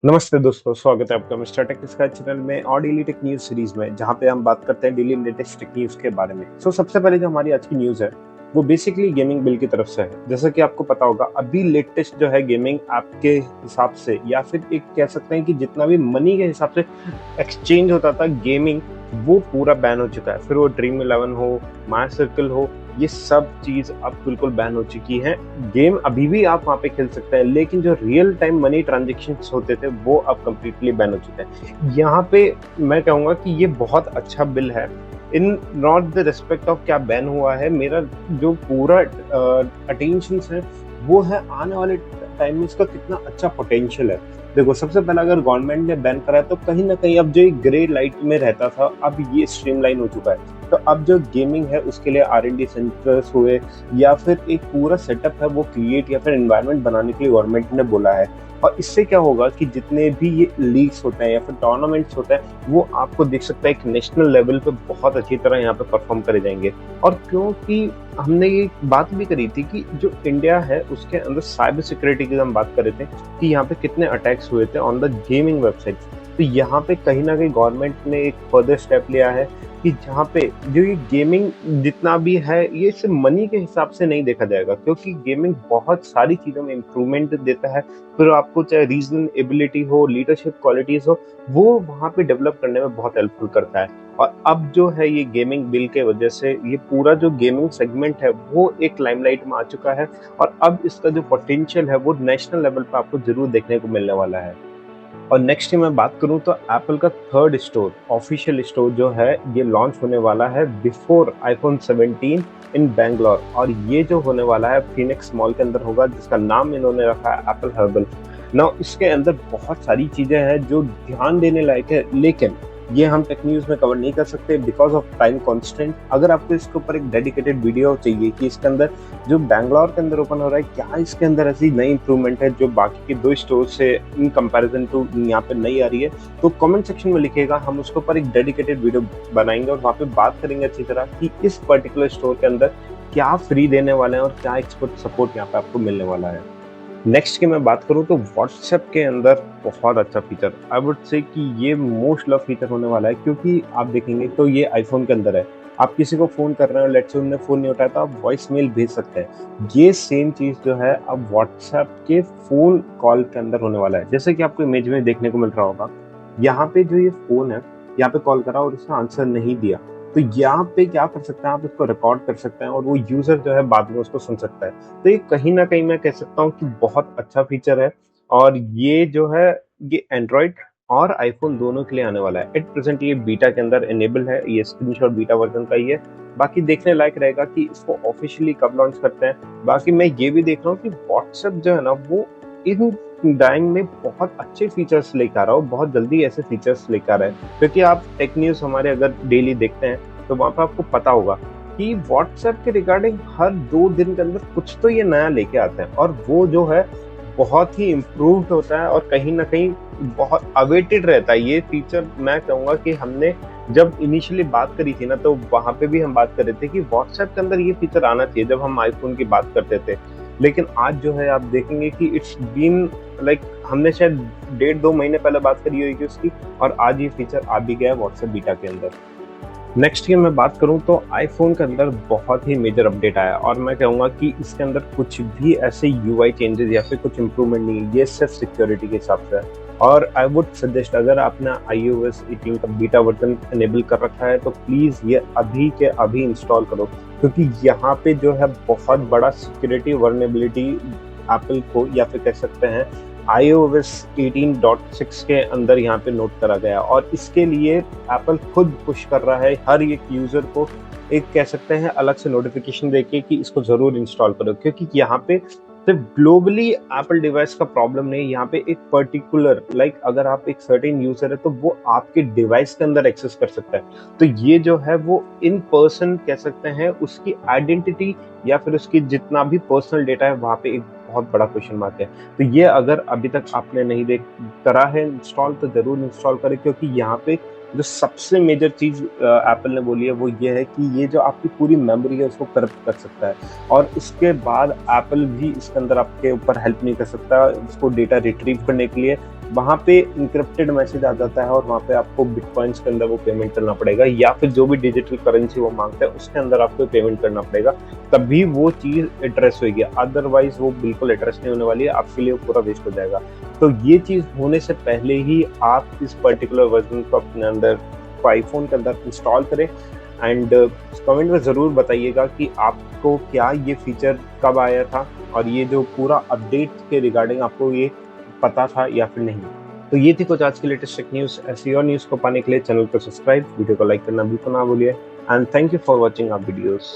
नमस्ते दोस्तों, स्वागत है आपका मिस्टर टेक स्काई चैनल में और डेली टेक न्यूज सीरीज में, जहां पे हम बात करते हैं डेली लेटेस्ट टेक न्यूज के बारे में। सबसे पहले जो हमारी आज की न्यूज है वो बेसिकली गेमिंग बिल की तरफ से है। जैसा कि आपको पता होगा, अभी लेटेस्ट जो है गेमिंग ऐप के हिसाब से या फिर एक कह सकते हैं कि जितना भी मनी के हिसाब से एक्सचेंज होता था गेमिंग, वो पूरा बैन हो चुका है। फिर वो ड्रीम 11 हो, माई सर्कल हो, ये सब चीज अब बिल्कुल बैन हो चुकी है। गेम अभी भी आप वहाँ पे खेल सकते हैं, लेकिन जो रियल टाइम मनी ट्रांजेक्शन्स होते थे वो अब कम्प्लीटली बैन हो चुके हैं। यहाँ पे मैं कहूँगा कि ये बहुत अच्छा बिल है। In not the respect of क्या बैन हुआ है, मेरा जो पूरा अटेंशन है वो है आने वाले टाइम में इसका कितना अच्छा पोटेंशियल है। देखो, सबसे पहला अगर गवर्नमेंट ने बैन करा है तो कहीं ना कहीं अब जो एक ग्रे लाइट में रहता था, अब ये स्ट्रीमलाइन हो चुका है। तो अब जो गेमिंग है उसके लिए R&D सेंटर्स हुए या फिर एक पूरा सेटअप है वो क्रिएट या फिर एनवायरनमेंट बनाने के लिए गवर्नमेंट ने बोला है। और इससे क्या होगा कि जितने भी ये लीग्स होते हैं या फिर टूर्नामेंट्स होते हैं, वो आपको देख सकता है एक नेशनल लेवल पे बहुत अच्छी तरह यहाँ पे परफॉर्म करे जाएंगे। और क्योंकि हमने ये बात भी करी थी कि जो इंडिया है उसके अंदर साइबर सिक्योरिटी की हम बात कर रहे थे कि यहाँ पे कितने अटैक्स हुए थे ऑन द गेमिंग वेबसाइट। तो यहाँ पे कहीं ना कहीं गवर्नमेंट ने एक फर्दर स्टेप लिया है कि जहाँ पे जो ये गेमिंग जितना भी है ये सिर्फ मनी के हिसाब से नहीं देखा जाएगा, क्योंकि गेमिंग बहुत सारी चीज़ों में इम्प्रूवमेंट देता है। फिर आपको चाहे रीजन एबिलिटी हो, लीडरशिप क्वालिटीज हो, वो वहाँ पे डेवलप करने में बहुत हेल्पफुल करता है। और अब जो है ये गेमिंग बिल के वजह से ये पूरा जो गेमिंग सेगमेंट है वो एक लाइमलाइट में आ चुका है। और अब इसका जो पोटेंशियल है वो नेशनल लेवल पर आपको जरूर देखने को मिलने वाला है। और नेक्स्ट की मैं बात करूं तो एप्पल का थर्ड स्टोर, ऑफिशियल स्टोर जो है, ये लॉन्च होने वाला है बिफोर iPhone 17 इन बैंगलोर। और ये जो होने वाला है फीनिक्स मॉल के अंदर होगा, जिसका नाम इन्होंने रखा है एप्पल हर्बल। नाउ इसके अंदर बहुत सारी चीजें हैं जो ध्यान देने लायक है, लेकिन ये हम टेक न्यूज में कवर नहीं कर सकते बिकॉज ऑफ टाइम कॉन्स्टेंट। अगर आपको इसके ऊपर एक डेडिकेटेड वीडियो चाहिए कि इसके अंदर जो बैंगलोर के अंदर ओपन हो रहा है, क्या इसके अंदर ऐसी नई इंप्रूवमेंट है जो बाकी के दो स्टोर से इन कंपैरिजन टू यहाँ पे नई आ रही है, तो कमेंट सेक्शन में लिखिएगा। हम उसके ऊपर एक डेडिकेटेड वीडियो बनाएंगे और वहाँ पे बात करेंगे अच्छी तरह कि इस पर्टिकुलर स्टोर के अंदर क्या फ्री देने वाले हैं और क्या एक्सपोर्ट सपोर्ट यहाँ पे आपको मिलने वाला है। नेक्स्ट की मैं बात करूं तो व्हाट्सएप के अंदर बहुत अच्छा फीचर, आई वुड से कि ये मोस्ट लव फीचर होने वाला है। क्योंकि आप देखेंगे तो ये आईफोन के अंदर है। आप किसी को फोन कर रहे हो, लेट्स से उन्होंने फोन नहीं उठाया तो आप वॉइस मेल भेज सकते हैं। ये सेम चीज जो है अब व्हाट्सएप के फोन कॉल के अंदर होने वाला है। जैसे कि आपको इमेज में देखने को मिल रहा होगा, यहाँ पे जो ये फोन है, यहाँ पे कॉल करा और उसने आंसर नहीं दिया, तो यहाँ पे क्या कर सकते हैं, आप इसको रिकॉर्ड कर सकते हैं और वो यूजर जो है बाद में उसको सुन सकता है। तो ये कहीं ना कहीं मैं कह सकता हूँ कि बहुत अच्छा फीचर है। और ये जो है ये एंड्रॉइड और आईफोन दोनों के लिए आने वाला है। एट प्रेजेंट ये बीटा के अंदर इनेबल है, ये स्क्रीनशॉट बीटा वर्जन का ही है। बाकी देखने लायक रहेगा कि इसको ऑफिशियली कब लॉन्च करते हैं। बाकी मैं ये भी देख रहा हूँ कि व्हाट्सएप जो है ना वो इन टाइम में बहुत अच्छे फीचर्स लेकर आ रहा हो, बहुत जल्दी ऐसे फीचर्स लेकर आ रहा है। क्योंकि आप टेक न्यूज हमारे अगर डेली देखते हैं तो वहाँ पर आपको पता होगा कि व्हाट्सएप के रिगार्डिंग हर 2 दिन के अंदर कुछ तो ये नया लेके आते हैं, और वो जो है बहुत ही इम्प्रूव्ड होता है और कहीं ना कहीं बहुत अवेटेड रहता है ये फीचर। मैं कहूँगा कि हमने जब इनिशियली बात करी थी ना, तो वहाँ पे भी हम बात कर रहे थे कि व्हाट्सएप के अंदर ये फीचर आना चाहिए जब हम आईफोन की बात करते थे। लेकिन आज जो है आप देखेंगे कि इट्स बीन लाइक हमने शायद 1.5-2 महीने पहले बात करी होगी उसकी, और आज ये फीचर आ भी गया है व्हाट्सएप बीटा के अंदर। नेक्स्ट की मैं बात करूं तो आईफोन के अंदर बहुत ही मेजर अपडेट आया, और मैं कहूँगा कि इसके अंदर कुछ भी ऐसे यूआई चेंजेस या फिर कुछ इंप्रूवमेंट नहीं है, ये सिर्फ सिक्योरिटी के हिसाब से है। और आई वुड सजेस्ट, अगर आपने iOS 18 का बीटा वर्जन इनेबल कर रखा है तो प्लीज़ ये अभी के अभी इंस्टॉल करो, क्योंकि यहाँ पे जो है बहुत बड़ा सिक्योरिटी वर्नेबिलिटी एप्पल को या फिर कह सकते हैं iOS 18.6 के अंदर यहाँ पे नोट करा गया। और इसके लिए एप्पल खुद पुश कर रहा है हर एक यूजर को, एक कह सकते हैं अलग से नोटिफिकेशन देके कि इसको जरूर इंस्टॉल करो। क्योंकि यहाँ पे सिर्फ ग्लोबली एप्पल डिवाइस का प्रॉब्लम नहीं, यहाँ पे एक पर्टिकुलर अगर आप एक सर्टेन यूजर है तो वो आपके डिवाइस के अंदर एक्सेस कर सकता है। तो ये जो है वो इन पर्सन कह सकते हैं उसकी आइडेंटिटी या फिर उसकी जितना भी पर्सनल डेटा है वहाँ पे एक बहुत बड़ा क्वेश्चन मार्क है। तो ये अगर अभी तक आपने नहीं करा है इंस्टॉल तो जरूर इंस्टॉल करें, क्योंकि यहाँ पे जो सबसे मेजर चीज एप्पल ने बोली है वो ये है कि ये जो आपकी पूरी मेमोरी है उसको करप्ट कर सकता है, और उसके बाद एप्पल भी इसके अंदर आपके ऊपर हेल्प नहीं कर सकता इसको डेटा रिट्रीव करने के लिए वहाँ पे इंक्रिप्टेड मैसेज आ जाता है और वहाँ पे आपको बिटकॉइंस के अंदर वो पेमेंट करना पड़ेगा, या फिर जो भी डिजिटल करेंसी वो मांगता है उसके अंदर आपको पेमेंट करना पड़ेगा, तभी वो चीज़ एड्रेस होगी। अदरवाइज वो बिल्कुल एड्रेस नहीं होने वाली है, आपके लिए पूरा वेस्ट हो जाएगा। तो ये चीज़ होने से पहले ही आप इस पर्टिकुलर वर्जन को अपने अंदर आईफोन के अंदर इंस्टॉल करें। एंड कमेंट में ज़रूर बताइएगा कि आपको क्या ये फीचर कब आया था, और ये जो पूरा अपडेट के रिगार्डिंग आपको ये पता था या फिर नहीं। तो ये थी कुछ आज की लेटेस्ट टेक न्यूज़। ऐसी और न्यूज़ को पाने के लिए चैनल को सब्सक्राइब, वीडियो को लाइक करना बिल्कुल ना भूलिए। And thank you for watching our videos.